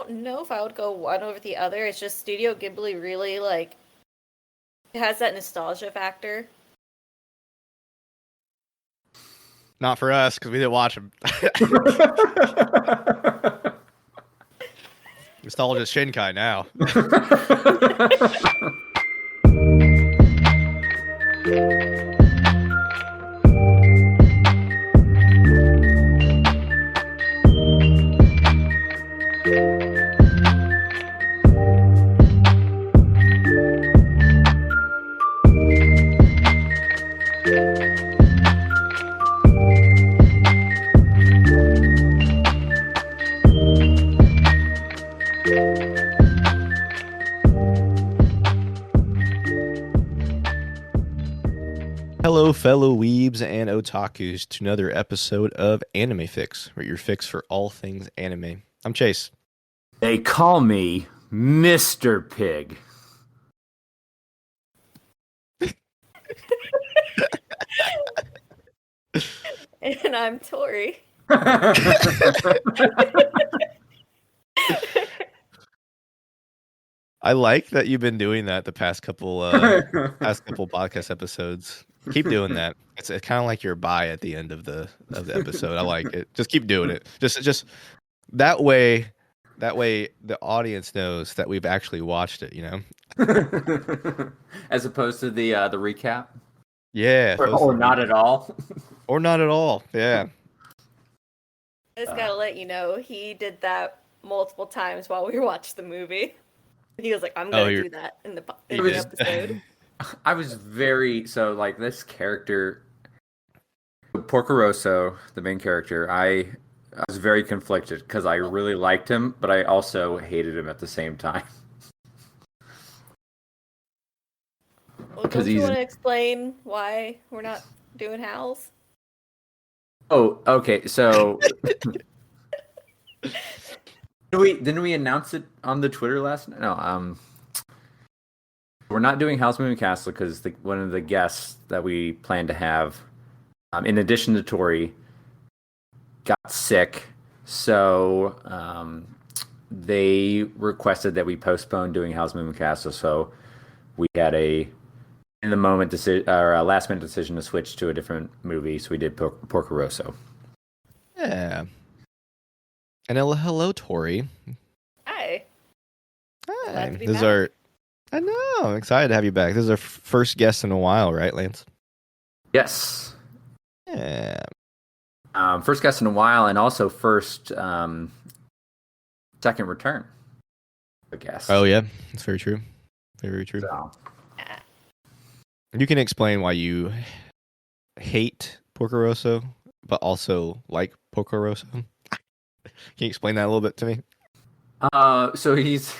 don't know if I would go one over the other. It's just Studio Ghibli really like it has that nostalgia factor. Not for us because we didn't watch them. Nostalgia Shinkai now. Hello, fellow weebs and otakus, to another episode of Anime Fix, where your fix for all things anime. I'm Chase. They call me Mr. Pig. And I'm Tori. I like that you've been doing that the past couple podcast episodes. Keep doing that. It's kind of like your bye at the end of the episode. I like it. Just keep doing it. Just that way the audience knows that we've actually watched it, you know? As opposed to the recap? Yeah. Or not at all. Or not at all. Yeah. I just gotta let you know, he did that multiple times while we watched the movie. He was like, I'm gonna do that in the episode. I was this character, Porco Rosso, the main character, I was very conflicted because I really liked him, but I also hated him at the same time. Well, don't you want to explain why we're not doing Howls? Oh, okay. So didn't we announce it on the Twitter last night? No, we're not doing House Moving Castle because one of the guests that we plan to have, in addition to Tori, got sick. So they requested that we postpone doing House Moving Castle. So we had a last minute decision to switch to a different movie. So we did Porco Rosso. Yeah. And hello, Tori. Hi. Hi. I know. I'm excited to have you back. This is our first guest in a while, right, Lance? Yes. Yeah. First guest in a while, and also first second return. I guess. Oh yeah, that's very true. Very true. So. You can explain why you hate Porco Rosso, but also like Porco Rosso. Can you explain that a little bit to me? So he's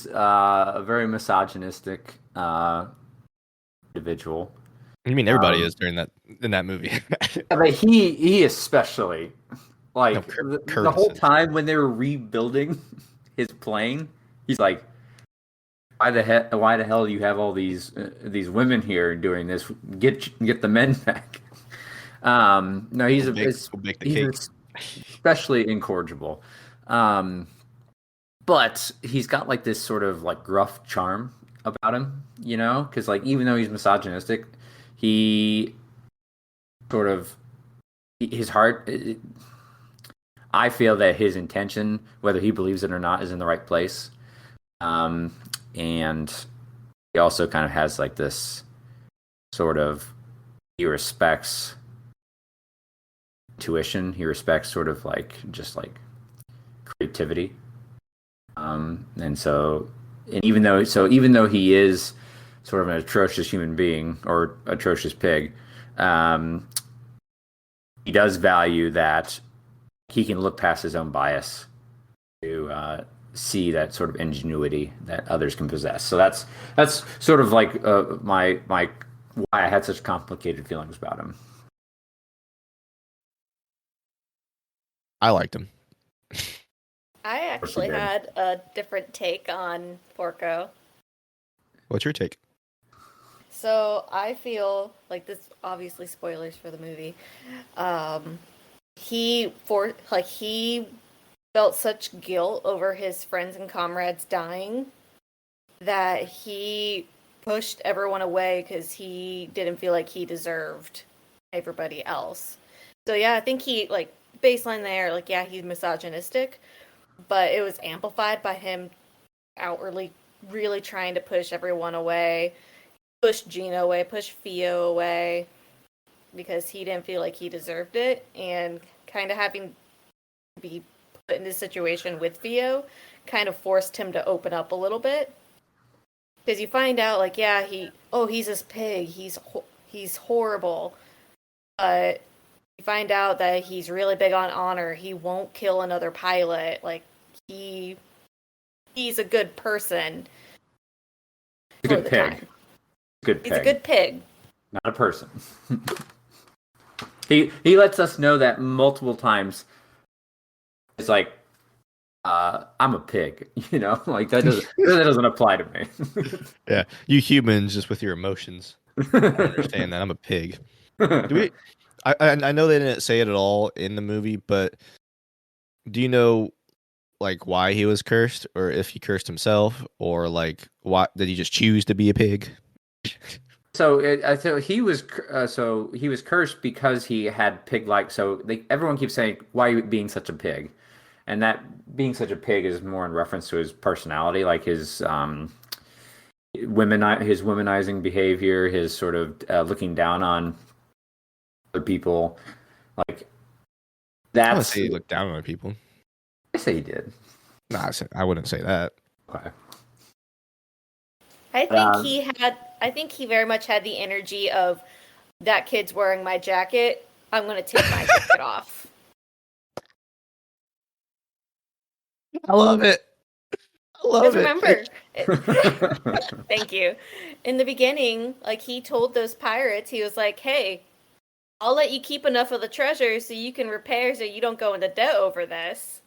a very misogynistic individual. You mean everybody is during in that movie? But he especially the whole time when they were rebuilding his plane, he's like, why the hell do you have all these women here doing this? Get the men back. No, he's especially incorrigible. But he's got like this sort of like gruff charm about him, you know, because like even though he's misogynistic, he sort of his heart. I feel that his intention, whether he believes it or not, is in the right place. And he also kind of has like this sort of, he respects intuition. He respects sort of like just like creativity. And even though he is sort of an atrocious human being or atrocious pig, he does value that he can look past his own bias to see that sort of ingenuity that others can possess. So that's sort of like my why I had such complicated feelings about him. I liked him. I actually had a different take on Porco. What's your take? So I feel like this, obviously spoilers for the movie. He felt such guilt over his friends and comrades dying that he pushed everyone away because he didn't feel like he deserved everybody else. So yeah, I think he, like, baseline there, like, yeah, he's misogynistic, but it was amplified by him outwardly really trying to push everyone away, push Gino away, push Theo away, because he didn't feel like he deserved it, and kind of having to be put in this situation with Theo kind of forced him to open up a little bit. Because you find out, like, yeah, he's this pig, he's horrible, but you find out that he's really big on honor. He won't kill another pilot. Like, he's a good person. He's a good pig. He's a good pig. Not a person. He lets us know that multiple times. It's like, I'm a pig, you know, like that doesn't apply to me. Yeah, you humans just with your emotions. I understand that. I'm a pig. I know they didn't say it at all in the movie, but do you know, like, why he was cursed, or if he cursed himself, or like why did he just choose to be a pig? So he was cursed because he had pig-like. So everyone keeps saying, "Why are you being such a pig?" And that being such a pig is more in reference to his personality, like his womanizing behavior, his sort of looking down on other people. Like, that's. I wouldn't say he looked down on other people. I say he did. No, I wouldn't say that. Okay. I think he very much had the energy of, that kid's wearing my jacket, I'm going to take my jacket off. I love it. I love it. Remember, thank you. In the beginning, like, he told those pirates, he was like, hey, I'll let you keep enough of the treasure so you can repair so you don't go into debt over this.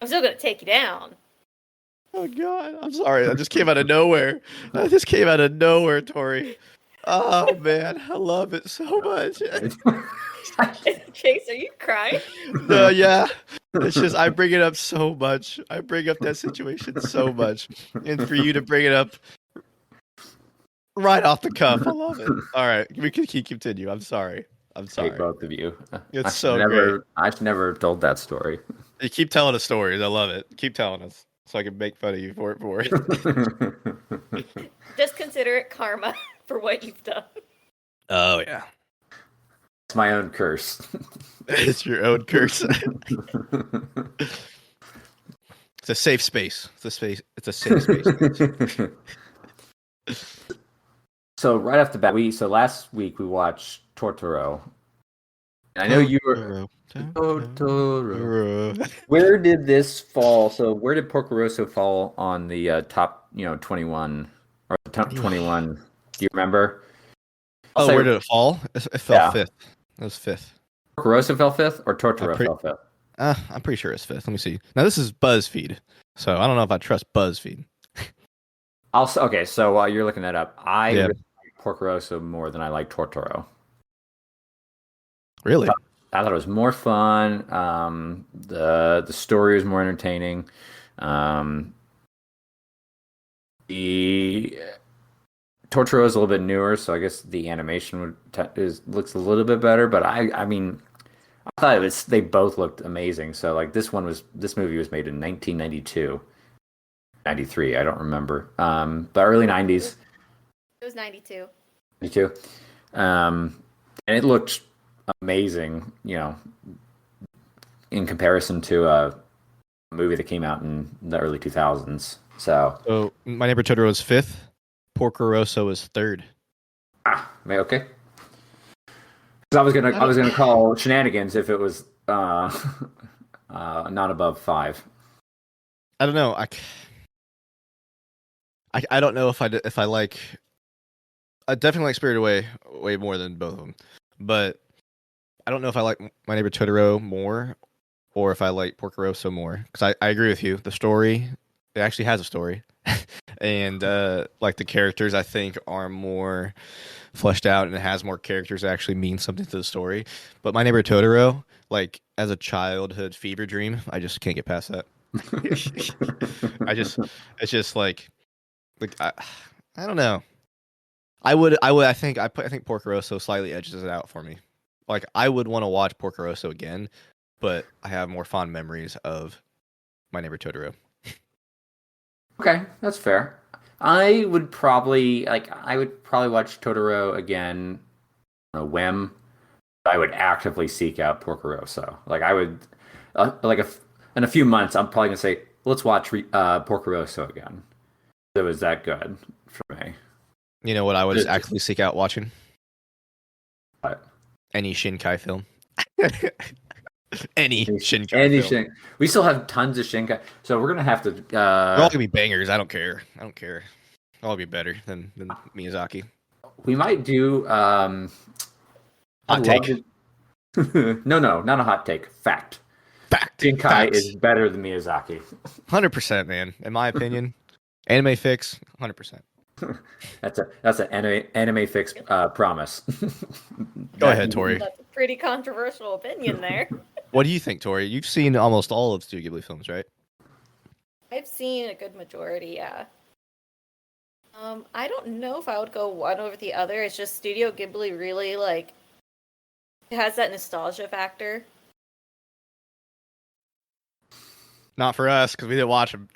I'm still going to take you down. Oh, God. I'm sorry. That just came out of nowhere. Tori. Oh, man. I love it so much. Chase, are you crying? No, yeah. It's just, I bring it up so much. I bring up that situation so much. And for you to bring it up right off the cuff, I love it. All right. We can continue. I'm sorry. Hey, both of you. It's so great. I've never told that story. You keep telling us stories. I love it. Keep telling us so I can make fun of you for it. Just consider it karma for what you've done. Oh, yeah. It's my own curse. It's your own curse. It's a safe space. It's a safe space. So right off the bat, last week we watched Totoro. I know you were Totoro. Where did this fall? So where did Porco Rosso fall on the top, 21 or the top 21? Do you remember? Where did it fall? It fell fifth. It was fifth. Porco Rosso fell fifth, or Totoro fell fifth? I'm pretty sure it's fifth. Let me see. Now this is BuzzFeed, so I don't know if I trust BuzzFeed. Okay, so while you're looking that up, I really like Porco Rosso more than I like Totoro. Really? I thought it was more fun. The story was more entertaining. The Totoro is a little bit newer, so I guess the animation looks a little bit better. But I mean, I thought they both looked amazing. So like this movie was made in 1992, 93. I don't remember. But early 90s. It was 92. 92. And it looked amazing, in comparison to a movie that came out in the early 2000s. So My Neighbor Totoro is fifth. Porco Rosso is third. Okay. Because I was gonna call shenanigans if it was not above 5. I don't know. I don't know if I like. I definitely like Spirited Away way more than both of them, but I don't know if I like My Neighbor Totoro more or if I like Porco Rosso more, because I agree with you. The story, it actually has a story. and like the characters I think are more fleshed out and it has more characters that actually mean something to the story. But My Neighbor Totoro, like as a childhood fever dream, I just can't get past that. It's just like I don't know. I think Porco Rosso slightly edges it out for me. Like I would want to watch Porco Rosso again, but I have more fond memories of My Neighbor Totoro. Okay, that's fair. I would probably watch Totoro again on a whim. I would actively seek out Porco Rosso. Like I would, in a few months, I'm probably gonna say, let's watch Porco Rosso again. It was that good for me. You know what I would actively seek out watching? What? Any Shinkai film. Any Shinkai film. We still have tons of Shinkai, so we're gonna have to. They're all gonna be bangers. I don't care. They'll all be better than Miyazaki. We might do hot take. No, not a hot take. Fact. Shinkai Facts. is better than Miyazaki. 100%, man. In my opinion, anime fix 100%. That's an anime fix promise. Go ahead, Tori. That's a pretty controversial opinion there. What do you think, Tori? You've seen almost all of Studio Ghibli films, right? I've seen a good majority, yeah. I don't know if I would go one over the other. It's just Studio Ghibli really it has that nostalgia factor. Not for us, because we didn't watch them.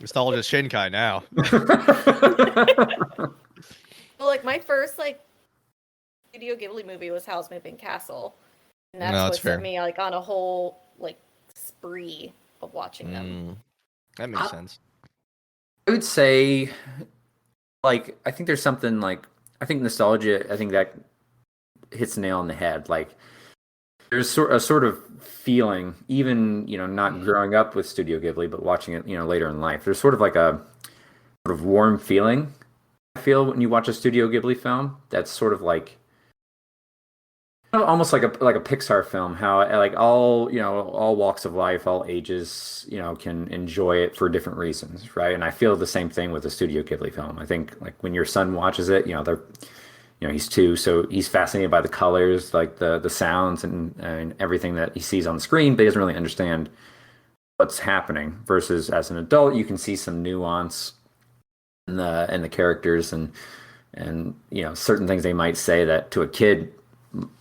Nostalgia Shinkai now. Well, my first Studio Ghibli movie was Howl's Moving Castle, and that's what set me on a whole spree of watching them. That makes sense. I would say, I think there's something I think nostalgia. I think that hits the nail on the head. There's a sort of feeling, even not growing up with Studio Ghibli, but watching it later in life. There's sort of a sort of warm feeling I feel when you watch a Studio Ghibli film. That's sort of almost like a Pixar film. How all walks of life, all ages, can enjoy it for different reasons, right? And I feel the same thing with a Studio Ghibli film. I think when your son watches it, they're he's 2, so he's fascinated by the colors, the sounds and everything that he sees on the screen, but he doesn't really understand what's happening. Versus as an adult, you can see some nuance in the characters and certain things they might say that to a kid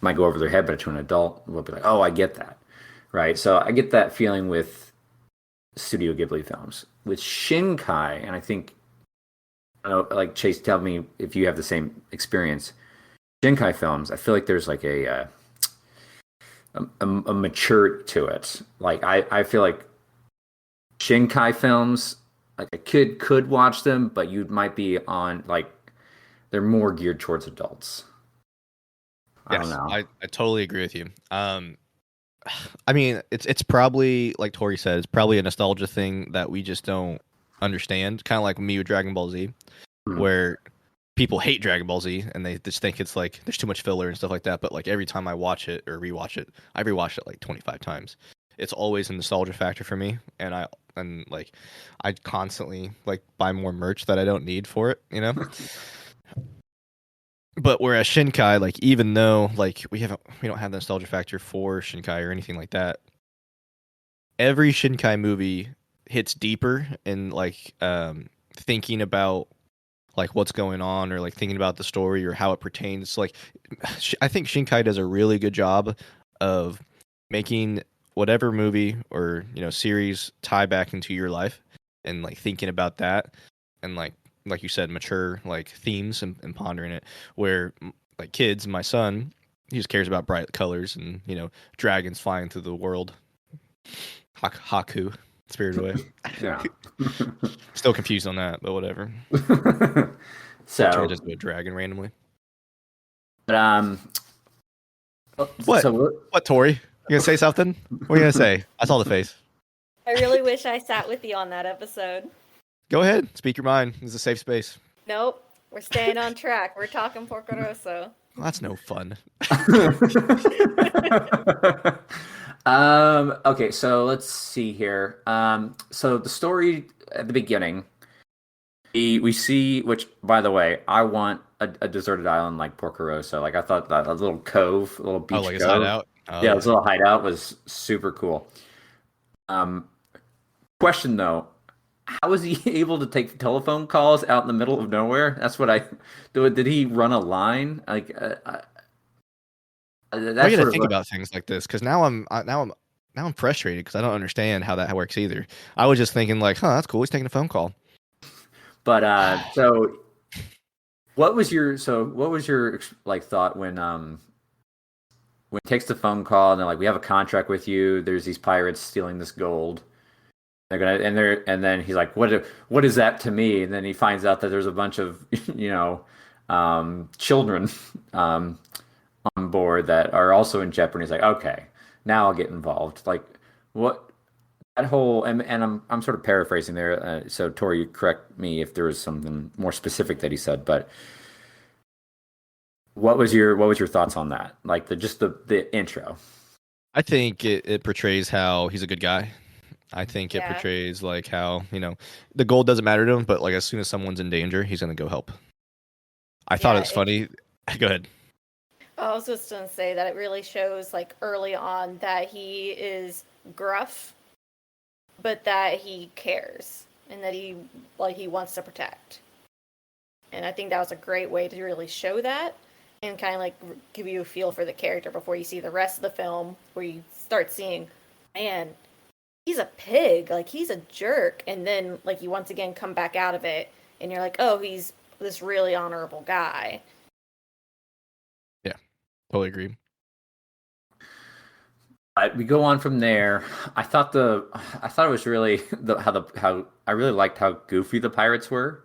might go over their head, but to an adult will be like, oh, I get that, right? So I get that feeling with Studio Ghibli films. With Shinkai, and I think, Chase, tell me if you have the same experience. Shinkai films, I feel like there's a mature to it. I feel like Shinkai films, a kid could watch them, but you might be on they're more geared towards adults. I don't know. I totally agree with you. I mean, it's probably like Tori said, it's probably a nostalgia thing that we just don't understand. Kind of like me with Dragon Ball Z, where people hate Dragon Ball Z and they just think it's there's too much filler and stuff like that. But every time I watch it or rewatch it, I've rewatched it 25 times. It's always a nostalgia factor for me, and I constantly buy more merch that I don't need for it, But whereas Shinkai, even though we don't have the nostalgia factor for Shinkai or anything like that, every Shinkai movie hits deeper in thinking about what's going on or thinking about the story or how it pertains. I think Shinkai does a really good job of making whatever movie or series tie back into your life and thinking about that and like you said, mature themes and pondering it. Where kids, my son, he just cares about bright colors and dragons flying through the world. Haku, Spirited Away. Yeah. Still confused on that, but whatever. So changes to a dragon randomly. But what? What, Tori? You gonna say something? What are you gonna say? I saw the face. I really wish I sat with you on that episode. Go ahead. Speak your mind. It's a safe space. Nope. We're staying on track. We're talking Porco Rosso. Well, that's no fun. Okay, so let's see here. So the story at the beginning, we see, which by the way, I want a deserted island like Porco Rosso. Like I thought that a little cove, a little Oh, beach like his cove. hideout. Oh Yeah, yeah. this little hideout was super cool. Um, Question though, how was he able to take telephone calls out in the middle of nowhere? That's what I. Did he run a line? I That's got to sort of think what. about things like this because now I'm frustrated because I don't understand how that works either. I was just thinking like, huh, that's cool. He's taking a phone call. But so what was your like thought when he takes the phone call and they're like, we have a contract with you. There's these pirates stealing this gold. And then he's like, what is that to me? And then he finds out that there's a bunch of children um, on board that are also in jeopardy. He's like, okay, now I'll get involved. Like what that whole and I'm sort of paraphrasing there. So Tori, you correct me if there was something more specific that he said, but what was your thoughts on that? Like the intro. I think it portrays how he's a good guy. I think it Yeah. portrays like how, the gold doesn't matter to him, but like as soon as someone's in danger, he's gonna go help. I thought it Yeah, was funny. Go ahead. I was just gonna say that it really shows like early on that he is gruff, but that he cares and that he wants to protect. And I think that was a great way to really show that and kind of like give you a feel for the character before you see the rest of the film, where you start seeing, man, he's a pig, like he's a jerk, and then like you once again come back out of it and you're like, oh, he's this really honorable guy. Yeah, totally agree. We go on from there. I thought it was really how I really liked how goofy the pirates were.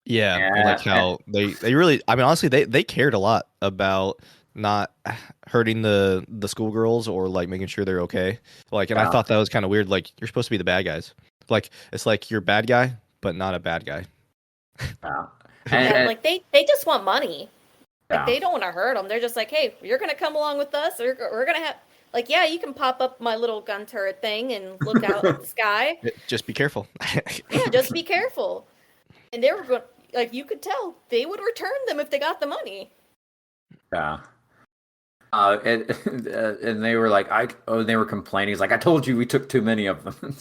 Yeah, and like And, how they really, I mean, honestly, they cared a lot about not hurting the schoolgirls or like making sure they're okay. Like, and I yeah, thought that was kind of weird. Like, you're supposed to be the bad guys. Like, it's like you're a bad guy, but not a bad guy. yeah, Yeah, and like they just want money. Like yeah, they don't want to hurt them. They're just like, hey, you're gonna come along with us. Or we're gonna have like, yeah, you can pop up my little gun turret thing and look out at the sky. Just be careful. Yeah, just be careful. And they were going like you could tell they would return them if they got the money. yeah. And they were like, they were complaining. He's like, I told you we took too many of them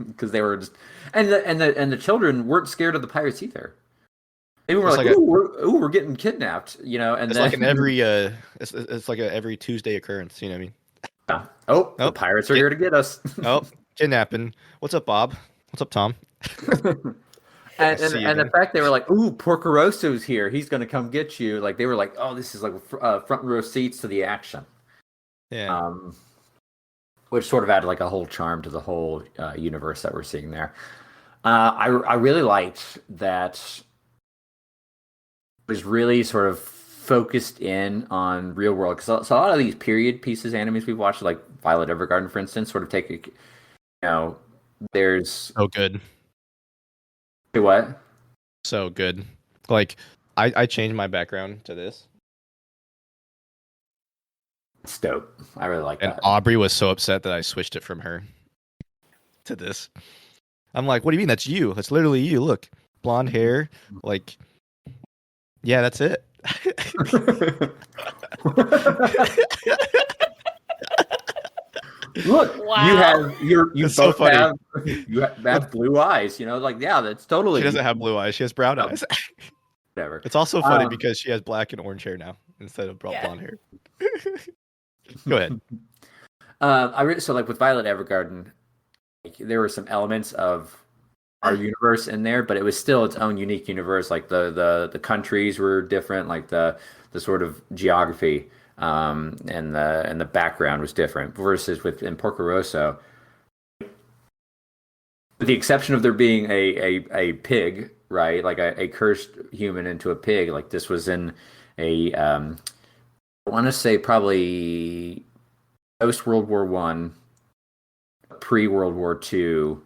because they were just, and the children weren't scared of the pirates either. They were It's like, like a, we're getting kidnapped, and it's then like an every it's like a every Tuesday occurrence. You know what I mean? the Oh, pirates are here to get us. oh, kidnapping. What's up, Bob? What's up, Tom? I And, and see you and the again. fact they were like, "Ooh, Porco Rosso's here. He's going to come get you." Like they were like, "Oh, this is like front row seats to the action." Yeah. Um, which sort of added like a whole charm to the whole universe that we're seeing there. I really liked that it was really sort of focused in on real world because so a lot of these period pieces, animes we've watched, like Violet Evergarden, for instance, sort of take there's So good. what. So good. Like I changed my background to this. It's dope. I really like And that. Aubrey was so upset that I switched it from her to this. I'm like, what do you mean that's you? That's literally you. Look. Blonde hair. Like, yeah, that's it. Look, Wow. you It's so both funny. have blue eyes. Like yeah, that's totally. She doesn't have blue eyes. She has brown Oh, eyes. whatever. It's also funny because she has black and orange hair now instead of Yeah. blonde hair. Go ahead. So like with Violet Evergarden, like, there were some elements of our universe in there, but it was still its own unique universe. Like the countries were different, like the sort of geography and the background was different. Versus in Porco Rosso, with the exception of there being a pig, right? Like a cursed human into a pig. Like this was in a I want to say probably post World War One, pre World War Two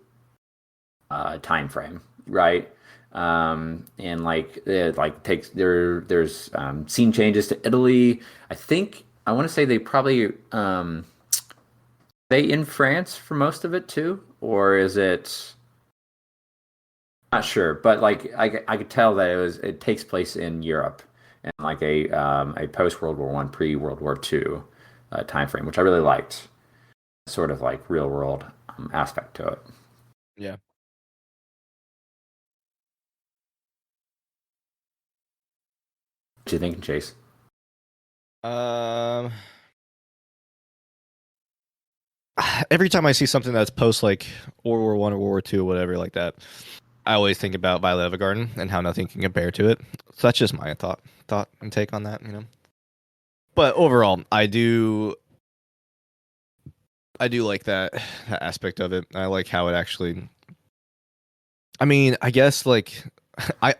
time frame, right? And like it like takes there's scene changes to Italy. I think I want to say they probably They in France for most of it too, or is it? Not sure, but like I could tell that it takes place in Europe and like a post World War One, pre World War Two time frame, which I really liked. Sort of like real world aspect to it. Yeah. What you thinking, Chase? Every time I see something that's post like World War One or World War Two or whatever like that, I always think about Violet Evergarden and how nothing can compare to it. So that's just my thought and take on that, you know. But overall, I do like that aspect of it. I like how it actually. I mean, I guess like I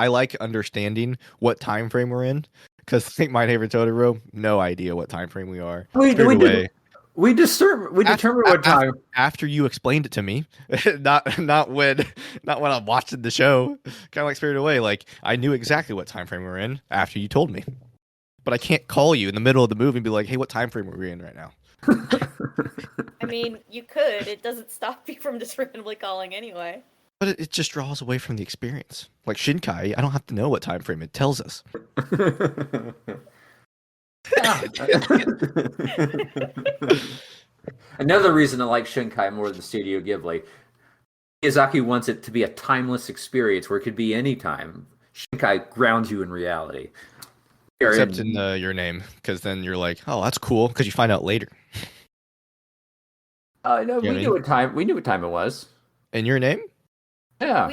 like understanding what time frame we're in because I think my favorite Totoro, no idea what time frame we are. We determined what time after you explained it to me, not when I'm watching the show. Kind of like Spirited Away, like I knew exactly what time frame we're in after you told me, but I can't call you in the middle of the movie and be like, "Hey, what time frame are we in right now?" I mean, you could. It doesn't stop you from just randomly calling anyway. But it just draws away from the experience. Like Shinkai, I don't have to know what time frame it tells us. Another reason I like Shinkai more than Studio Ghibli. Miyazaki wants it to be a timeless experience where it could be any time. Shinkai grounds you in reality. Except in Your Name, because then you're like, oh, that's cool, because you find out later. No, we knew what time it was. In Your Name? Yeah.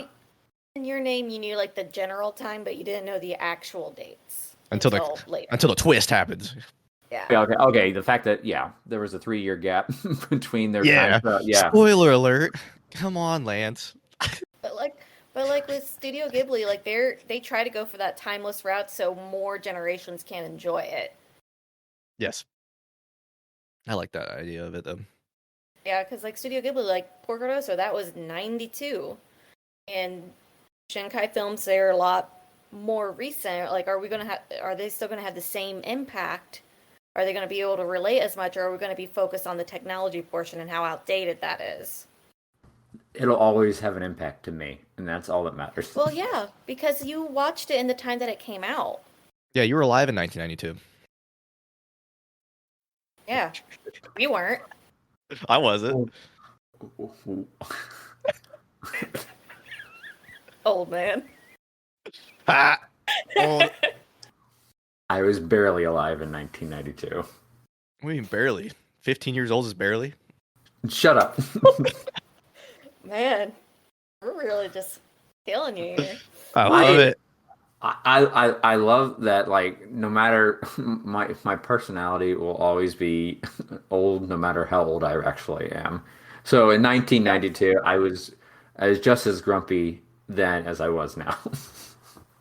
In Your Name, you knew like the general time, but you didn't know the actual dates until the twist happens. Yeah. Okay. The fact that there was a 3-year gap between their times. Spoiler alert. Come on, Lance. But like with Studio Ghibli, like they try to go for that timeless route so more generations can enjoy it. Yes. I like that idea of it though. Yeah, because like Studio Ghibli, like Porco Rosso, that was 92. And Shinkai films, they're a lot more recent. Like, are they still gonna have the same impact? Are they gonna be able to relate as much, or are we gonna be focused on the technology portion and how outdated that is? It'll always have an impact to me, and that's all that matters. Well, yeah, because you watched it in the time that it came out. Yeah, you were alive in 1992. Yeah, we weren't. I wasn't. Old man. Old. I was barely alive in 1992. What do you mean barely? 15 years old is barely? Shut up. Man, we're really just killing you here. I love it. I love that, like, no matter my personality will always be old no matter how old I actually am. So in 1992, I was just as grumpy then as I was now.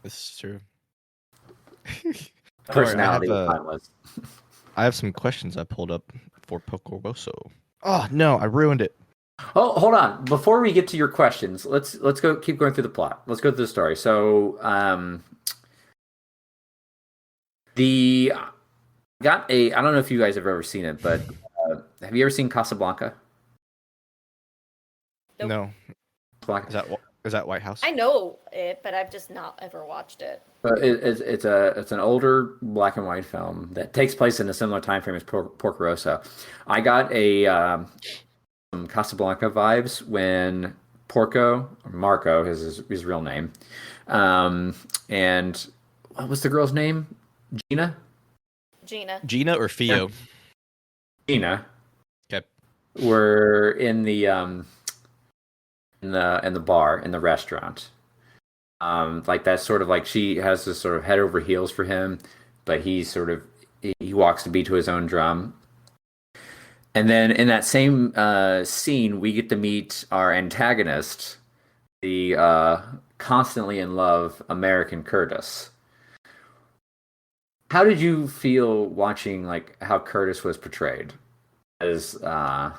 This is true. Personality I have some questions I pulled up for Porco Rosso. Oh no, I ruined it. Oh, hold on. Before we get to your questions, let's keep going through the plot. Let's go through the story. So, I don't know if you guys have ever seen it, but have you ever seen Casablanca? Nope. No. Is that White House? I know it, but I've just not ever watched it. It's an older black and white film that takes place in a similar time frame as Porco Rosso. I got some Casablanca vibes when Marco is his real name, and what was the girl's name? Gina or Fio? Gina. Okay. We're in the bar, in the restaurant. Like that's sort of like she has this sort of head over heels for him, but he walks the beat to his own drum. And then in that same scene, we get to meet our antagonist, the constantly in love American Curtis. How did you feel watching like how Curtis was portrayed? As as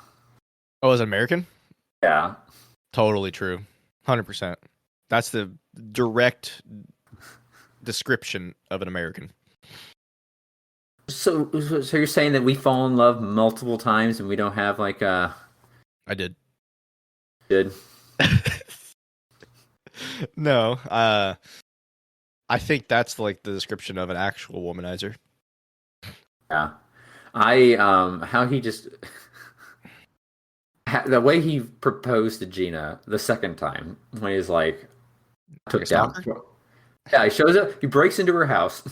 an American? Yeah. Totally true. 100%. That's the direct description of an American. So you're saying that we fall in love multiple times and we don't have like a... I did. Did. No, I think that's like the description of an actual womanizer. Yeah. How he just... the way he proposed to Gina the second time, when he's like, took down... Yeah, he shows up, he breaks into her house.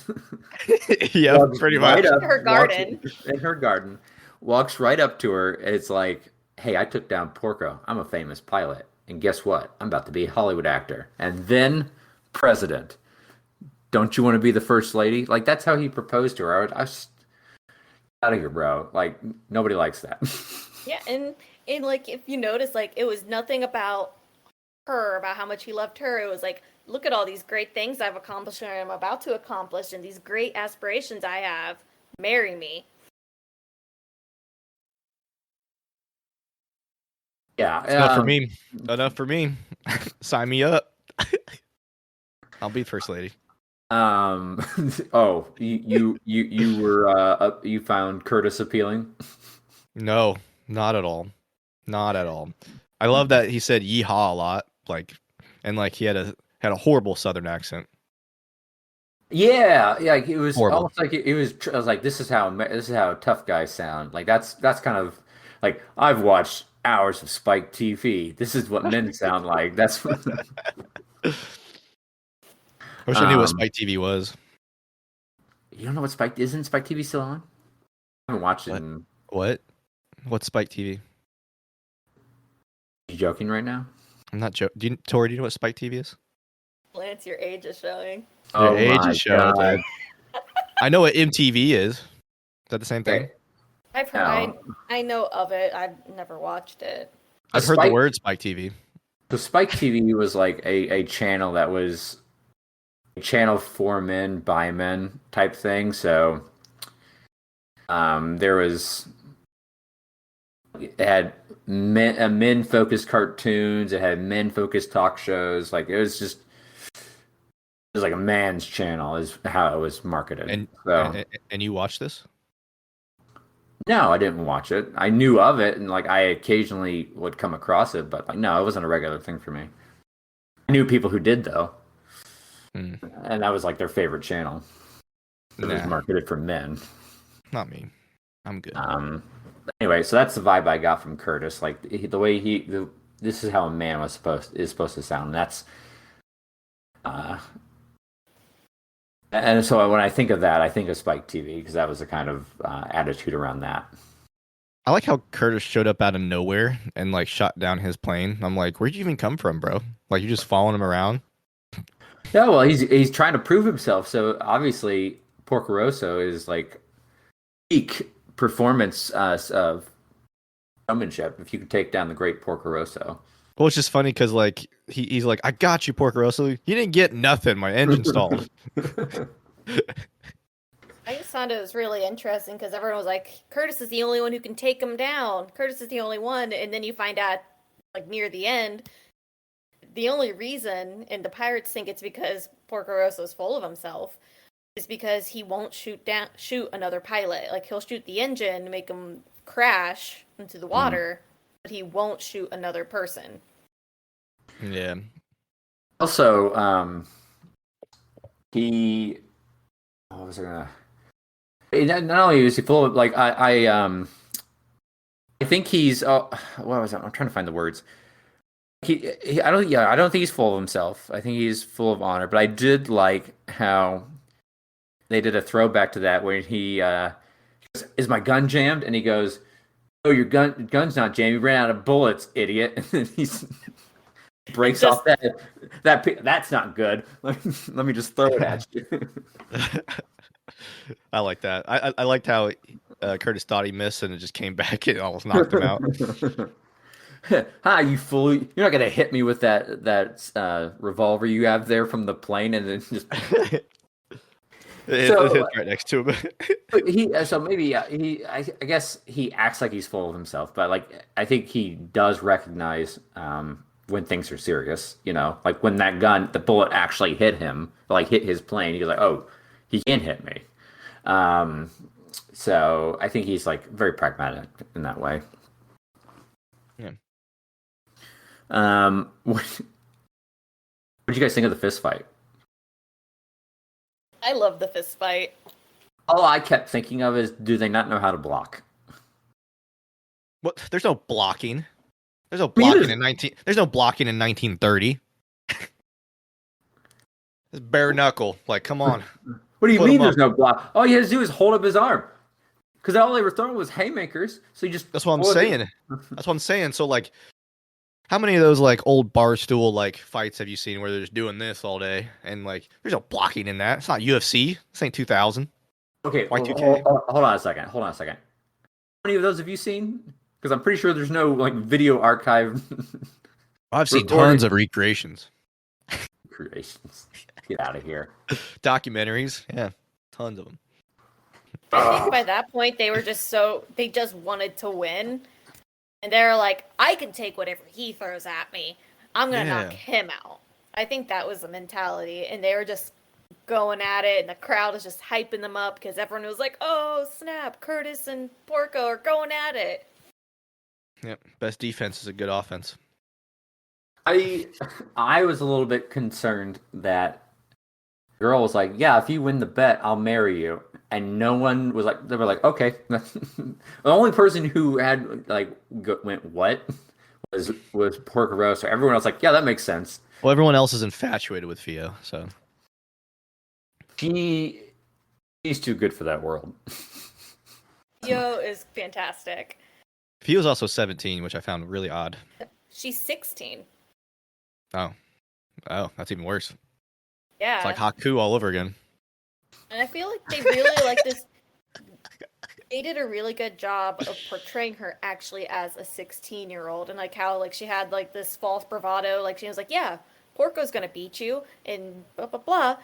Yeah, pretty much. Up, her garden. In her garden. Walks right up to her. It's like, hey, I took down Porco. I'm a famous pilot. And guess what? I'm about to be a Hollywood actor. And then president. Don't you want to be the first lady? Like, that's how he proposed to her. I was out of here, bro. Like, nobody likes that. Yeah, and like, if you notice, like, it was nothing about her, about how much he loved her. It was like, look at all these great things I've accomplished and I'm about to accomplish, and these great aspirations I have. Marry me. Yeah. Enough for me. Enough for me. Sign me up. I'll be first lady. Oh, you were you found Curtis appealing? No, not at all. Not at all. I love that he said yeehaw a lot, like, and like he had a horrible Southern accent. Yeah, it was horrible. Almost like it was. I was like, this is how tough guys sound. Like that's kind of like, I've watched hours of Spike TV. This is what men sound like. That's. I wish I knew what Spike TV was. You don't know what Spike... Isn't Spike TV still on? I haven't watched it. What? What's Spike TV? You joking right now? I'm not joking. Tori, do you know what Spike TV is? Lance, your age is showing. Your age is showing. I know what MTV is. Is that the same thing? I've heard. I know of it. I've never watched it. I've heard the word Spike TV. So Spike TV was like a channel that was a channel for men by men type thing. So there was... It had men focused cartoons. It had men focused talk shows. Like, it was like a man's channel is how it was marketed. And you watched this? No, I didn't watch it. I knew of it, and like I occasionally would come across it, but like, no, it wasn't a regular thing for me. I knew people who did though, and that was like their favorite channel. It was marketed for men. Not me. I'm good. Anyway, so that's the vibe I got from Curtis. Like the way this is how a man is supposed to sound. And that's and so when I think of that, I think of Spike TV, because that was the kind of attitude around that. I like how Curtis showed up out of nowhere and like shot down his plane. I'm like, where'd you even come from, bro? Like, you just following him around? Yeah, well, he's trying to prove himself. So obviously, Porco Rosso is like peak performance of showmanship. If you could take down the great Porco Rosso. Well, it's just funny because like he's like, I got you, Porco Rosso. You didn't get nothing. My engine stalled. I just thought it was really interesting because everyone was like, Curtis is the only one who can take him down. Curtis is the only one. And then you find out, like, near the end, the only reason, and the pirates think it's because Porco Rosso is full of himself, is because he won't shoot another pilot. Like, he'll shoot the engine, make him crash into the water, but he won't shoot another person. Yeah. Also, what was I gonna... Not only is he full of, like, I think he's... what was that? I'm trying to find the words. I don't think he's full of himself. I think he's full of honor. But I did like how they did a throwback to that where he goes, "Is my gun jammed?" And he goes, "Oh, your gun's not jammed. You ran out of bullets, idiot." And then he breaks off that's not good. Let me just throw it at you. I like that. I liked how Curtis thought he missed and it just came back and almost knocked him out. Hi, you fool! You're not gonna hit me with that revolver you have there from the plane, and then just it's right next to him. I guess he acts like he's full of himself, but like I think he does recognize when things are serious. You know, like when the bullet actually hit him, like hit his plane. He's like, "Oh, he can hit me." So I think he's like very pragmatic in that way. Yeah. What do you guys think of the fist fight? I love the fist fight. All I kept thinking of is, do they not know how to block? What? There's no blocking. There's no blocking There's no blocking in 1930. It's bare knuckle. Like, come on. What do you mean? There's no block? All he had to do is hold up his arm, because all they were throwing was haymakers. So you just. That's what I'm saying. That's what I'm saying. So like, how many of those like old barstool like fights have you seen where they're just doing this all day and like there's no blocking in that? It's not UFC. This ain't 2000. Okay, Y2K. Hold on a second. How many of those have you seen? Because I'm pretty sure there's no like video archive. I've seen tons of recreations. Get out of here. Documentaries, yeah, tons of them. I think by that point they just wanted to win, and they're like, I can take whatever he throws at me. I'm gonna knock him out. I think that was the mentality, and they were just going at it, and the crowd is just hyping them up because everyone was like, "Oh snap! Curtis and Porco are going at it." Yep, best defense is a good offense. I was a little bit concerned that the girl was like, "Yeah, if you win the bet, I'll marry you," and no one was like. They were like, "Okay." The only person who had like went what was Porco Rosso. Everyone else like, "Yeah, that makes sense." Well, everyone else is infatuated with Fio, so she's too good for that world. Fio is fantastic. Fio's also 17, which I found really odd. She's 16. Oh, that's even worse. Yeah. It's like Haku all over again. And I feel like they really like this. They did a really good job of portraying her actually as a 16-year-old, and like how like she had like this false bravado. Like she was like, "Yeah, Porco's gonna beat you," and blah blah blah.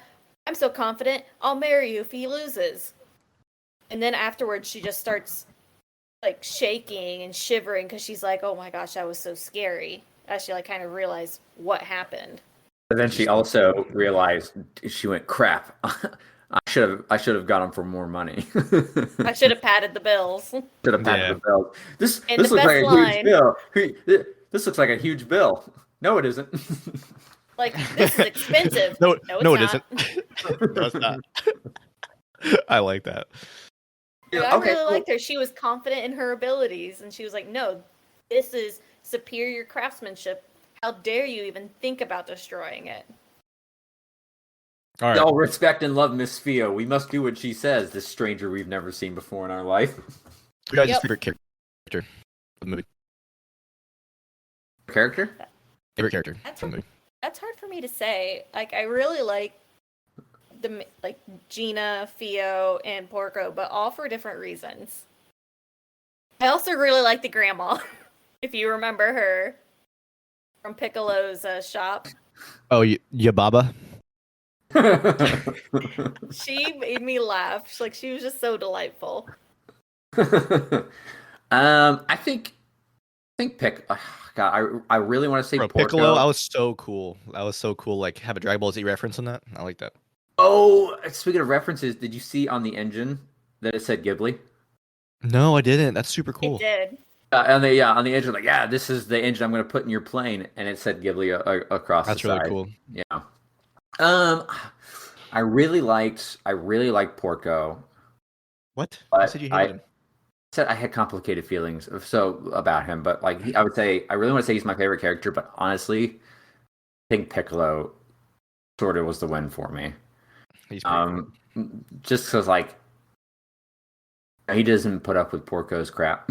I'm so confident, I'll marry you if he loses. And then afterwards, she just starts like shaking and shivering because she's like, "Oh my gosh, that was so scary." As she like kind of realized what happened. But then she also realized she went, "Crap! I should have got him for more money. I should have padded the bills. Should have padded the bills. This and looks like a line, huge bill. This looks like a huge bill. No, it isn't. Like this is expensive. No, it isn't. No, it's not. I like that. I really liked her. She was confident in her abilities, and she was like, "No, this is superior craftsmanship. How dare you even think about destroying it?" All right. All respect and love Miss Fio. We must do what she says. This stranger we've never seen before in our life. Who guys' favorite character of the movie? Character? Favorite character from the movie. That's hard for me to say. Like, I really like Gina, Fio, and Porco, but all for different reasons. I also really like the grandma, if you remember her from Piccolo's shop. Oh, Yababa. She made me laugh. She was just so delightful. I think God, I really want to say Porco. Piccolo. I was so cool. Like, have a Dragon Ball Z reference on that. I like that. Oh, speaking of references, did you see on the engine that it said Ghibli? No, I didn't. That's super cool. It did. On the engine, like, yeah, this is the engine I'm going to put in your plane, and it said Ghibli across. That's the really side. Cool. Yeah. I really liked Porco. What? I said you hated him. Said I had complicated feelings about him, but like I would say, I really want to say he's my favorite character, but honestly, I think Piccolo sort of was the win for me. He's just because like he doesn't put up with Porco's crap.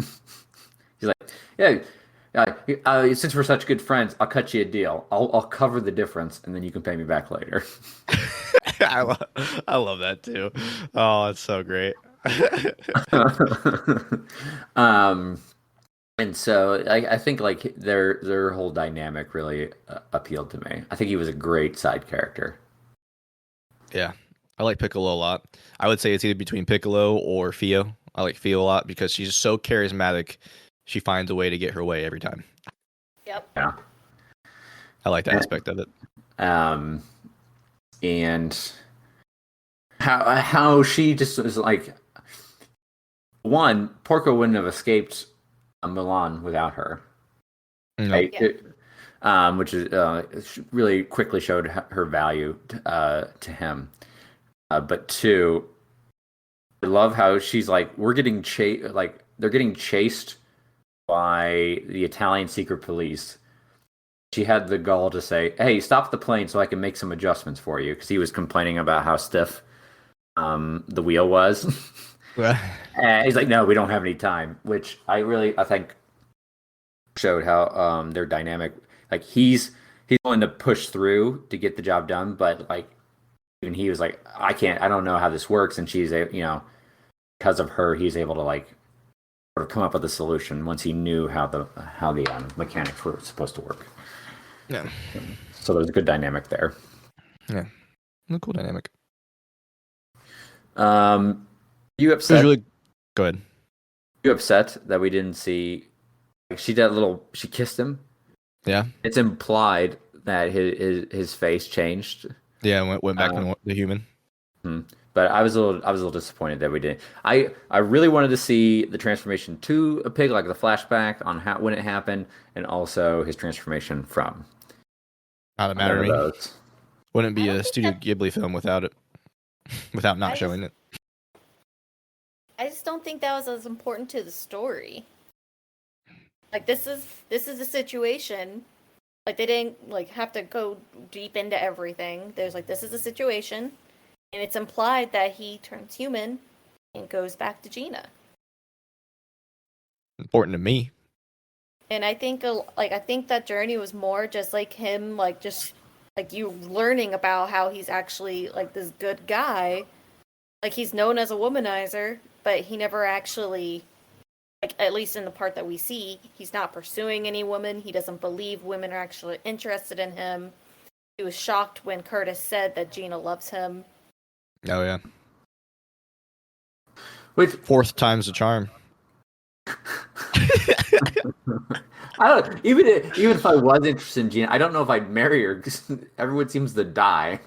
He's like, yeah, since we're such good friends, I'll cut you a deal. I'll cover the difference, and then you can pay me back later. I love that too. Oh, it's so great. And so I think like their whole dynamic really appealed to me. I think he was a great side character. Yeah, I like Piccolo a lot. I would say it's either between Piccolo or Fio. I like Fio a lot because she's so charismatic. She finds a way to get her way every time. Yep. Yeah. I like that aspect of it. And how she just is like, one, Porco wouldn't have escaped Milan without her. No. Right? Which is really quickly showed her value to him. But two, I love how she's like, we're getting chased, like they're getting chased by the Italian secret police. She had the gall to say, "Hey, stop the plane so I can make some adjustments for you," because he was complaining about how stiff the wheel was. And he's like, "No, we don't have any time," which I think showed how their dynamic. Like he's willing to push through to get the job done, but like even he was like, I don't know how this works, and she's because of her, he's able to like sort of come up with a solution once he knew how the mechanics were supposed to work. Yeah. So there's a good dynamic there. Yeah. A cool dynamic. You upset? Go ahead. You upset that we didn't see? Like she kissed him. Yeah. It's implied that his face changed. Yeah, went back to the human. But I was a little disappointed that we didn't. I really wanted to see the transformation to a pig, like the flashback on when it happened, and also his transformation from. Not a matter to me. Wouldn't be a Studio Ghibli film without it, without not showing it. I just don't think that was as important to the story. Like this is a situation. Like they didn't like have to go deep into everything. There's like this is a situation, and it's implied that he turns human and goes back to Gina. Important to me. And I think that journey was more just like him, like just like you learning about how he's actually like this good guy. Like he's known as a womanizer, but he never actually, like at least in the part that we see, he's not pursuing any woman. He doesn't believe women are actually interested in him. He was shocked when Curtis said that Gina loves him. Oh yeah. Which fourth time's the charm. I don't even if I was interested in Gina, I don't know if I'd marry her because everyone seems to die.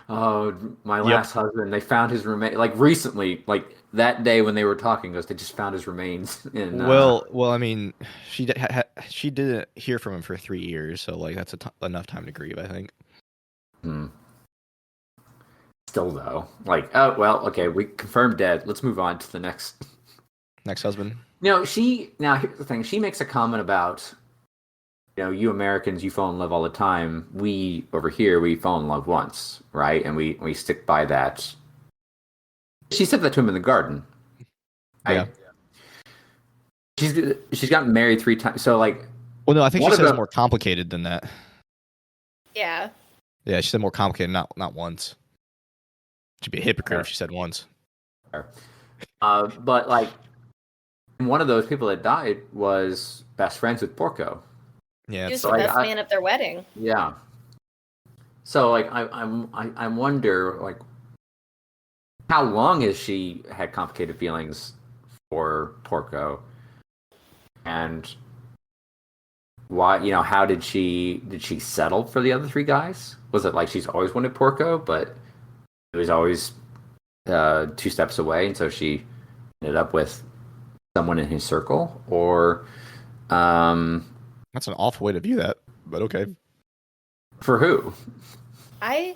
Oh, my last husband! They found his remains like recently, like that day when they were talking. They just found his remains. In, well, I mean, she didn't hear from him for 3 years, so like that's enough time to grieve, I think. Still though, like oh well, okay, we confirmed dead. Let's move on to the next husband. Here's the thing. She makes a comment about, you Americans, you fall in love all the time. We over here, we fall in love once, right? And we stick by that. She said that to him in the garden. Yeah. She's gotten married 3 times. So like, well, no, I think she said it's more complicated than that. Yeah. Yeah, she said more complicated, not once. She'd be a hypocrite if she said once. But like, one of those people that died was best friends with Porco. Yeah, he was the best man at their wedding. Yeah. So like, I wonder like, how long has she had complicated feelings for Porco, and why? How did she settle for the other 3 guys? Was it like she's always wanted Porco, but it was always 2 steps away, and so she ended up with someone in his circle? Or that's an awful way to view that, but okay. For who? I'm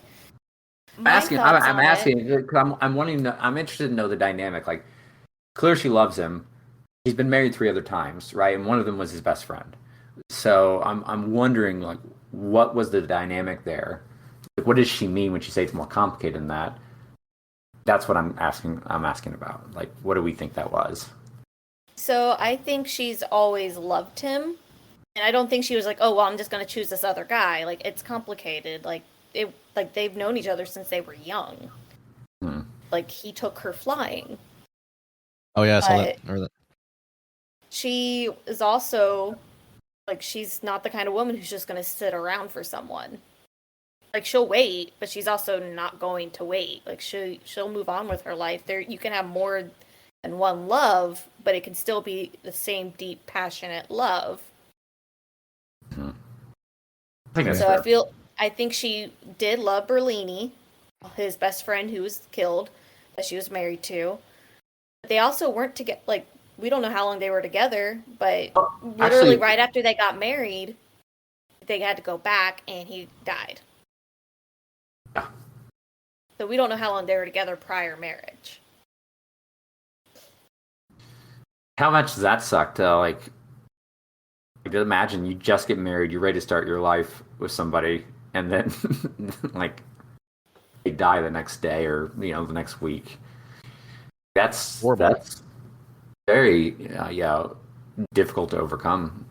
asking. I'm wanting to know, I'm interested to know the dynamic. Like, clearly she loves him. He's been married 3 other times, right? And one of them was his best friend. So I'm wondering, like, what was the dynamic there? Like, what does she mean when she says it's more complicated than that? That's what I'm asking about. Like, what do we think that was? So I think she's always loved him, and I don't think she was like, oh well, I'm just gonna choose this other guy. Like, it's complicated. Like they've known each other since they were young. Like, he took her flying. Oh yeah, I saw that. She is also like, she's not the kind of woman who's just gonna sit around for someone. Like, she'll wait, but she's also not going to wait. Like, she'll move on with her life. There, you can have more than one love, but it can still be the same deep, passionate love. I think she did love Berlini, his best friend who was killed, that she was married to. They also weren't together. Like, we don't know how long they were together, but literally actually, right after they got married, they had to go back, and he died. Yeah. So we don't know how long they were together prior marriage. How much does that suck to like imagine you just get married, you're ready to start your life with somebody, and then like they die the next day or the next week. That's Horrible. That's very difficult to overcome,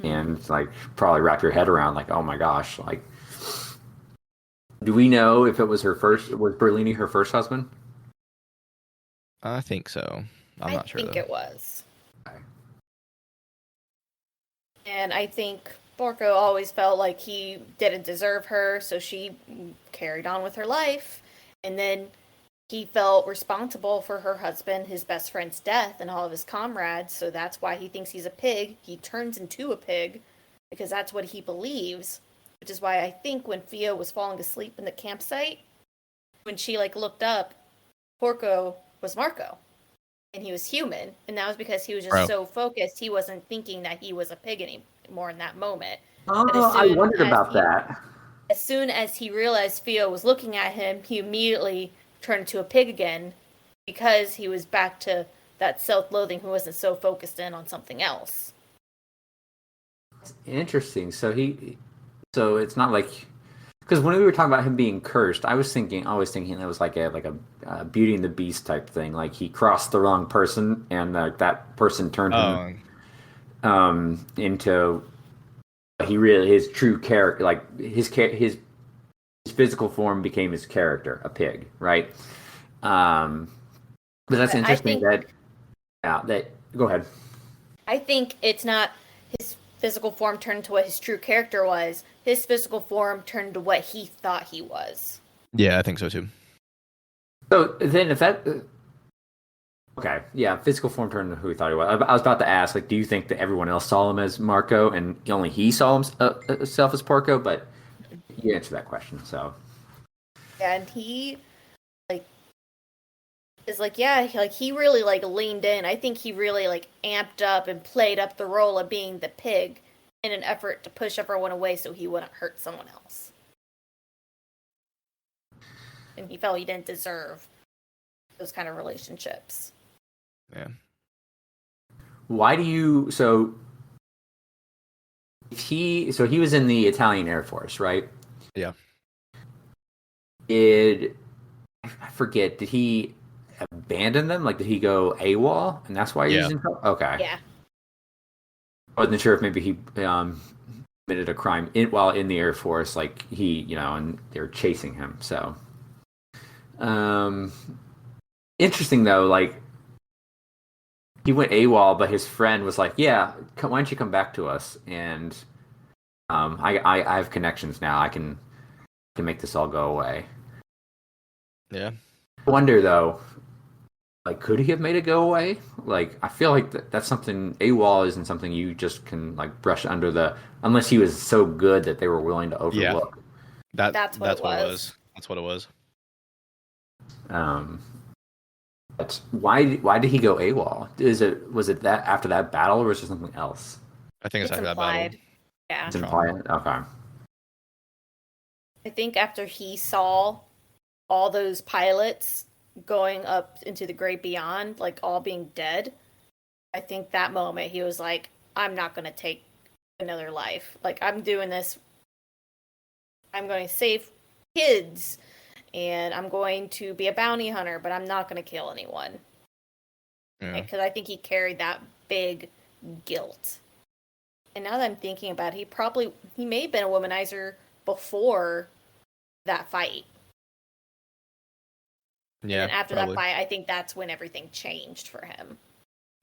and like probably wrap your head around. Like, oh my gosh, like, do we know if it was was Berlini her first husband? I think so. I'm not sure. I think though. it was. Okay. And I think Porco always felt like he didn't deserve her, so she carried on with her life. And then he felt responsible for her husband, his best friend's death, and all of his comrades, so that's why he thinks he's a pig. He turns into a pig because that's what he believes, which is why I think when Fia was falling asleep in the campsite, when she looked up, Porco was Marco. And he was human, and that was because he was just so focused, he wasn't thinking that he was a pig anymore in that moment. Oh, I wondered about that. As soon as he realized Fio was looking at him, he immediately turned into a pig again because he was back to that self-loathing, who wasn't so focused in on something else. Interesting. So it's not like, because when we were talking about him being cursed, I was always thinking it was like a Beauty and the Beast type thing. Like he crossed the wrong person, and that person turned him into his true character. Like his physical form became his character, a pig, right? But that's interesting. Go ahead. I think it's not his physical form turned to what his true character was. His physical form turned to what he thought he was. Yeah, I think so too. So then if that... Okay, yeah, physical form turned to who he thought he was. I was about to ask, like, do you think that everyone else saw him as Marco and only he saw himself as Porco? But you answered that question, so... Yeah, and he, is he really, leaned in. I think he really, amped up and played up the role of being the pig in an effort to push everyone away so he wouldn't hurt someone else. And he felt he didn't deserve those kind of relationships. Yeah. Why do you... So he was in the Italian Air Force, right? Yeah. I forget, did he abandon them? Like, did he go AWOL? And that's why he's in trouble? Okay. Yeah. I wasn't sure if maybe he committed a crime while in the Air Force, like he, and they were chasing him. So, interesting though, like he went AWOL, but his friend was like, "Yeah, why don't you come back to us?" And I have connections now. I can make this all go away. Yeah. I wonder though, like, could he have made it go away? Like, I feel like that's something, AWOL isn't something you just can brush under unless he was so good that they were willing to overlook. Yeah. That's what it was. That's what it was. But why did he go AWOL? Was it that after that battle, or was it something else? I think it's after implied. that battle. Yeah. It's implied. Okay. I think after he saw all those pilots going up into the great beyond, all being dead, I think that moment he was like, I'm not going to take another life. I'm doing this. I'm going to save kids, and I'm going to be a bounty hunter, but I'm not going to kill anyone. Because I think he carried that big guilt. And now that I'm thinking about it, he may have been a womanizer before that fight. Yeah. And after that fight, I think that's when everything changed for him.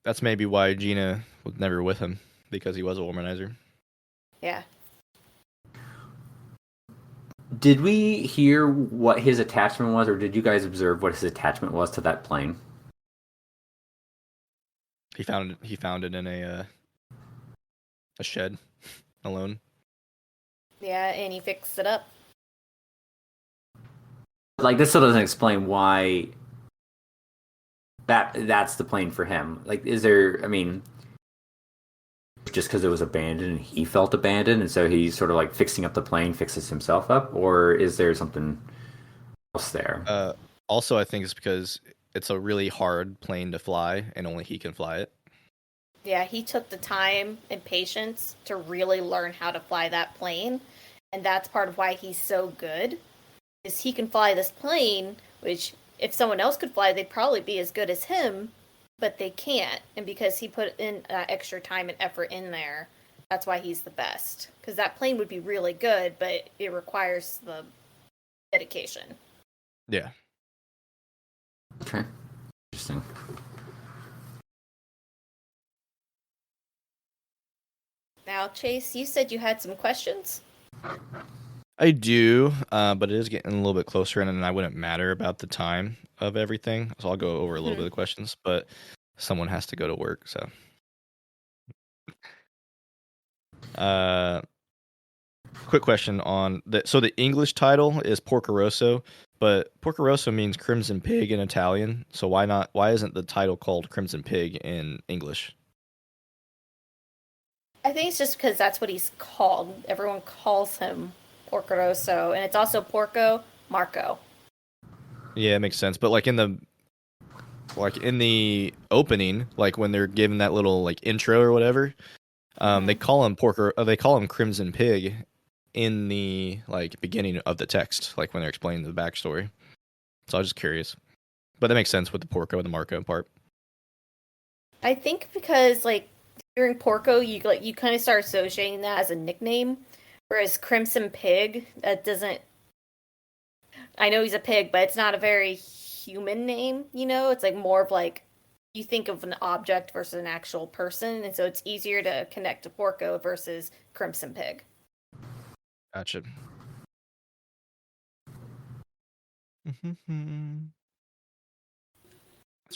That's maybe why Gina was never with him, because he was a womanizer. Yeah. Did we hear what his attachment was, or did you guys observe what his attachment was to that plane? He found it in a shed alone. Yeah, and he fixed it up. Like, this still doesn't explain why that's the plane for him. Like, is there? I mean, just because it was abandoned and he felt abandoned, and so he's sort of like fixing up the plane, fixes himself up, or is there something else there? Also, I think it's because it's a really hard plane to fly, and only he can fly it. Yeah, he took the time and patience to really learn how to fly that plane, and that's part of why he's so good. Is he can fly this plane, which if someone else could fly, they'd probably be as good as him, but they can't. And because he put in extra time and effort in there, that's why he's the best. Because that plane would be really good, but it requires the dedication. Yeah. Okay. Interesting. Now, Chase, you said you had some questions? I do, but it is getting a little bit closer, and I wouldn't matter about the time of everything, so I'll go over a little bit of questions, but someone has to go to work, so. Quick question on so the English title is Porco Rosso, but Porco Rosso means Crimson Pig in Italian, so why isn't the title called Crimson Pig in English? I think it's just because that's what he's called. Everyone calls him Porco Rosso, and it's also Porco Marco. Yeah, it makes sense. But like in the opening, like when they're giving that little like intro or whatever, they call him Crimson Pig in the like beginning of the text, like when they're explaining the backstory. So I was just curious, but that makes sense with the Porco and the Marco part. I think because like during Porco, you kind of start associating that as a nickname, whereas Crimson Pig, that doesn't. I know he's a pig, but it's not a very human name. You know, it's like more of like you think of an object versus an actual person, and so it's easier to connect to Porco versus Crimson Pig. Gotcha. That's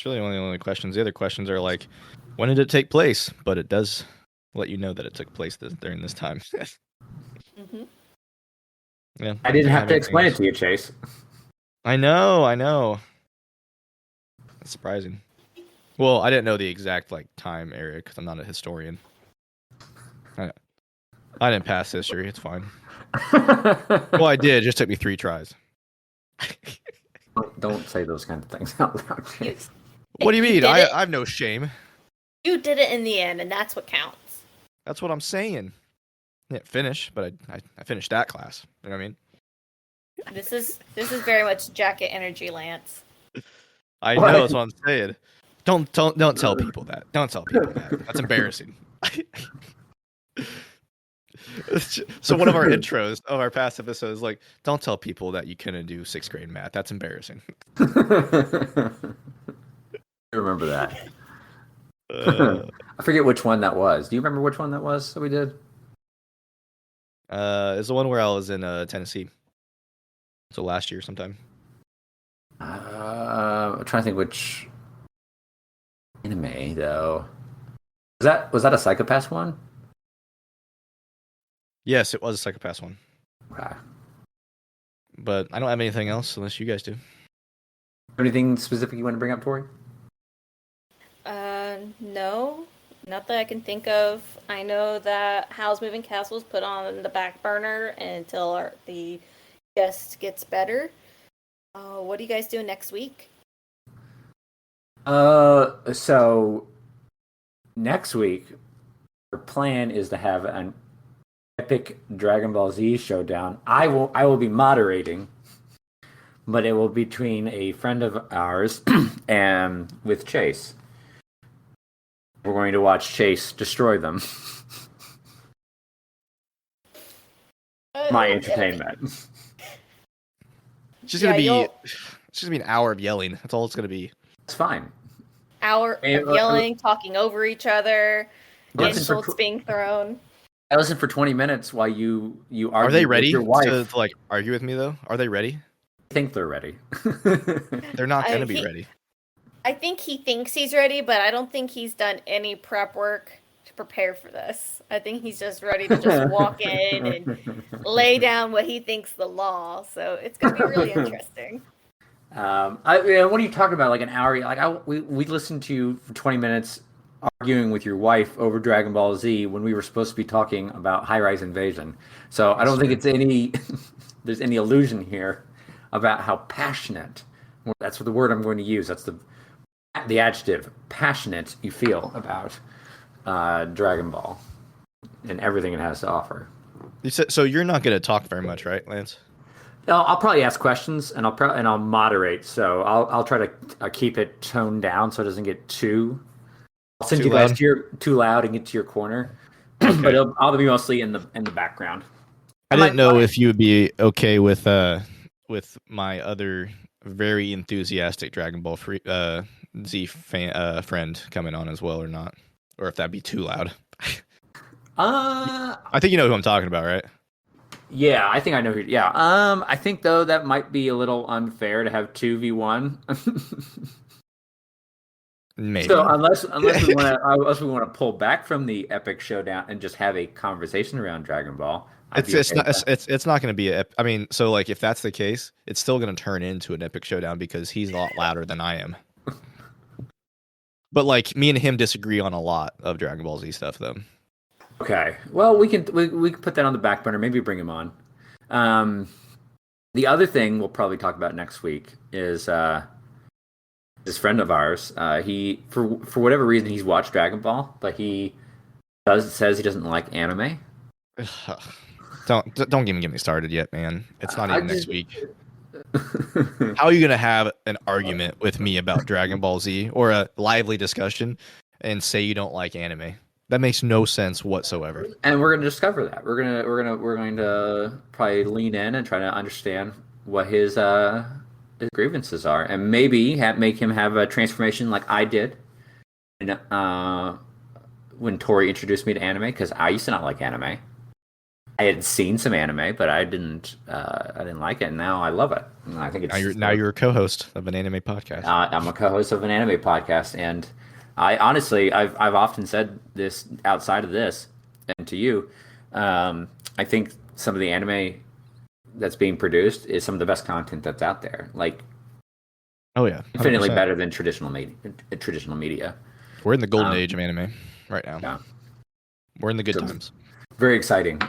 really one of the only questions. The other questions are like, when did it take place? But it does let you know that it took place during this time. Yeah, I didn't have to explain it to you, Chase. I know. That's surprising. Well, I didn't know the exact like time area because I'm not a historian. I didn't pass history. It's fine. Well, I did. It just took me 3 tries. Don't say those kind of things out loud, Chase. What do you mean? I have no shame. You did it in the end, and that's what counts. That's what I'm saying. I didn't finish, but I finished that class. You know what I mean? This is very much jacket energy, Lance. I know. That's what I'm saying. Don't tell people that. Don't tell people that. That's embarrassing. So one of our intros of our past episodes, like, don't tell people that you couldn't do 6th grade math. That's embarrassing. I remember that. I forget which one that was. Do you remember which one that was that we did? It's the one where I was in Tennessee. So last year sometime. I'm trying to think which anime though. Was that a Psycho-Pass one? Yes, it was a Psycho-Pass one. Okay. But I don't have anything else unless you guys do. Anything specific you want to bring up, Tori? No. Not that I can think of. I know that Howl's Moving Castle is put on the back burner until the guest gets better. What are you guys doing next week? So next week, our plan is to have an epic Dragon Ball Z showdown. I will be moderating, but it will be between a friend of ours and with Chase. We're going to watch Chase destroy them. My entertainment. It's just gonna be an hour of yelling. That's all it's gonna be. It's fine. Hour of yelling, talking over each other, insults being thrown. I listened for 20 minutes while you argue. Are they ready with your wife. to like argue with me though? Are they ready? I think they're ready. They're not gonna be ready. I think he thinks he's ready, but I don't think he's done any prep work to prepare for this. I think he's just ready to just walk in and lay down what he thinks the law. So it's going to be really interesting. What are you talking about? Like an hour? We listened to you for 20 minutes arguing with your wife over Dragon Ball Z when we were supposed to be talking about High Rise Invasion. So I don't think it's any there's any illusion here about how passionate. That's the word I'm going to use. That's the adjective passionate you feel about Dragon Ball and everything it has to offer. You said, so you're not going to talk very much, right, Lance? I'll probably ask questions and I'll moderate. So I'll try to keep it toned down so it doesn't get too. I'll send you guys too loud and get to your corner, okay. But I'll be mostly in the background. I didn't know if you would be okay with my other very enthusiastic Dragon Ball Z friend coming on as well or not, or if that'd be too loud. I think you know who I'm talking about, right? Yeah, I think I know who. Yeah. I think though that might be a little unfair to have 2v1. Maybe. So unless we want to pull back from the epic showdown and just have a conversation around Dragon Ball, it's not going to be I mean, so like if that's the case, it's still going to turn into an epic showdown because he's a lot louder than I am. But like me and him disagree on a lot of Dragon Ball Z stuff, though. Okay, well we can put that on the back burner. Maybe bring him on. The other thing we'll probably talk about next week is this friend of ours. He for whatever reason he's watched Dragon Ball, but he says he doesn't like anime. Don't even get me started yet, man. It's not even next week. How are you gonna have an argument with me about Dragon Ball Z or a lively discussion and say you don't like anime? That makes no sense whatsoever. And we're gonna discover that. We're going to probably lean in and try to understand what his grievances are, and maybe make him have a transformation like I did. And when Tori introduced me to anime, because I used to not like anime. I had seen some anime, but I didn't like it, and now I love it. And I think it's now you're a co-host of an anime podcast. I'm a co-host of an anime podcast, and I honestly, I've often said this outside of this, and to you, I think some of the anime that's being produced is some of the best content that's out there. Like, oh yeah, 100%. Infinitely better than traditional media. We're in the golden age of anime right now. Yeah, we're in the good times. Very exciting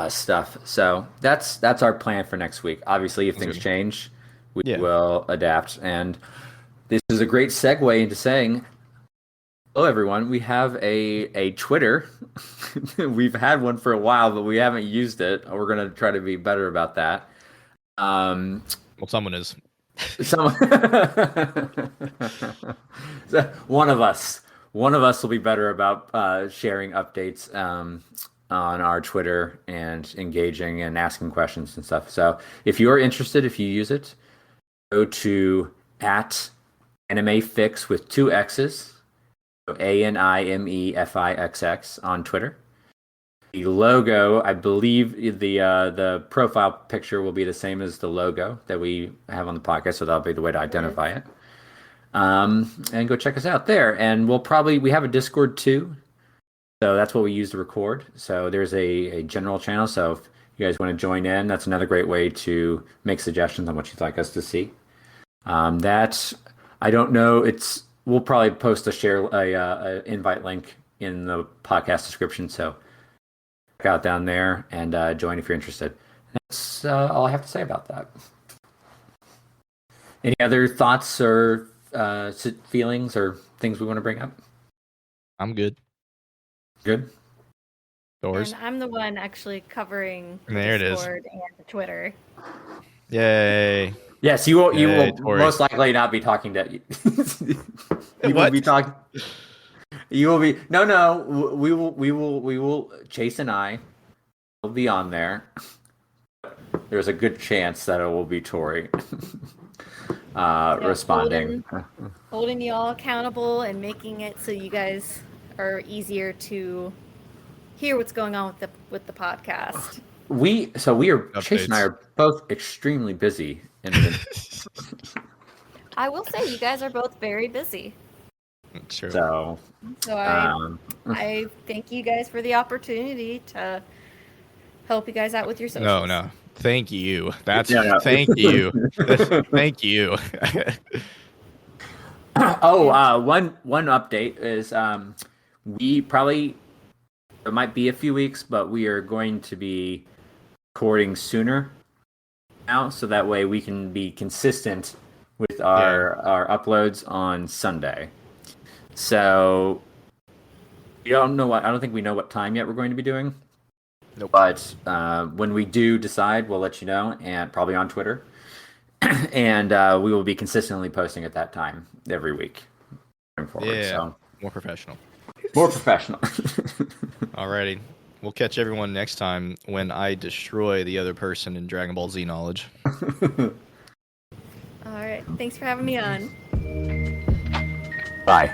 stuff. So that's our plan for next week. Obviously, if things change, we will adapt. And this is a great segue into saying, hello, everyone. We have a Twitter. We've had one for a while, but we haven't used it. We're going to try to be better about that. Well, someone is. One of us will be better about sharing updates on our Twitter and engaging and asking questions and stuff. So if you're interested, if you use it, go to @AnimeFix with 2 X's, so ANIMEFIXX on Twitter. The logo, I believe the profile picture will be the same as the logo that we have on the podcast, so that'll be the way to identify it. And go check us out there. And we have a Discord too, so that's what we use to record. So there's a general channel. So if you guys want to join in, that's another great way to make suggestions on what you'd like us to see. That I don't know. We'll probably post a invite link in the podcast description. So check out down there and join if you're interested. That's all I have to say about that. Any other thoughts or feelings or things we want to bring up? I'm good. Good. Doors. And I'm the one actually covering there Discord and the Twitter. Yay. Yes, you will most likely not be talking to you will be talking. You will be we will Chase and I will be on there. There's a good chance that it will be Tori responding. Holding you all accountable and making it so you guys are easier to hear what's going on with the podcast. Chase and I are both extremely busy. I will say you guys are both very busy. Sure. So I thank you guys for the opportunity to help you guys out with your socials. No. Thank you. Thank you. Thank you. One update is we probably, it might be a few weeks, but we are going to be recording sooner now, so that way we can be consistent with our uploads on Sunday. So I don't think we know what time yet we're going to be doing. Nope. But when we do decide, we'll let you know, and probably on Twitter. And we will be consistently posting at that time every week going forward. Yeah, so more professional. Alrighty. We'll catch everyone next time when I destroy the other person in Dragon Ball Z knowledge. All right. Thanks for having me on. Bye.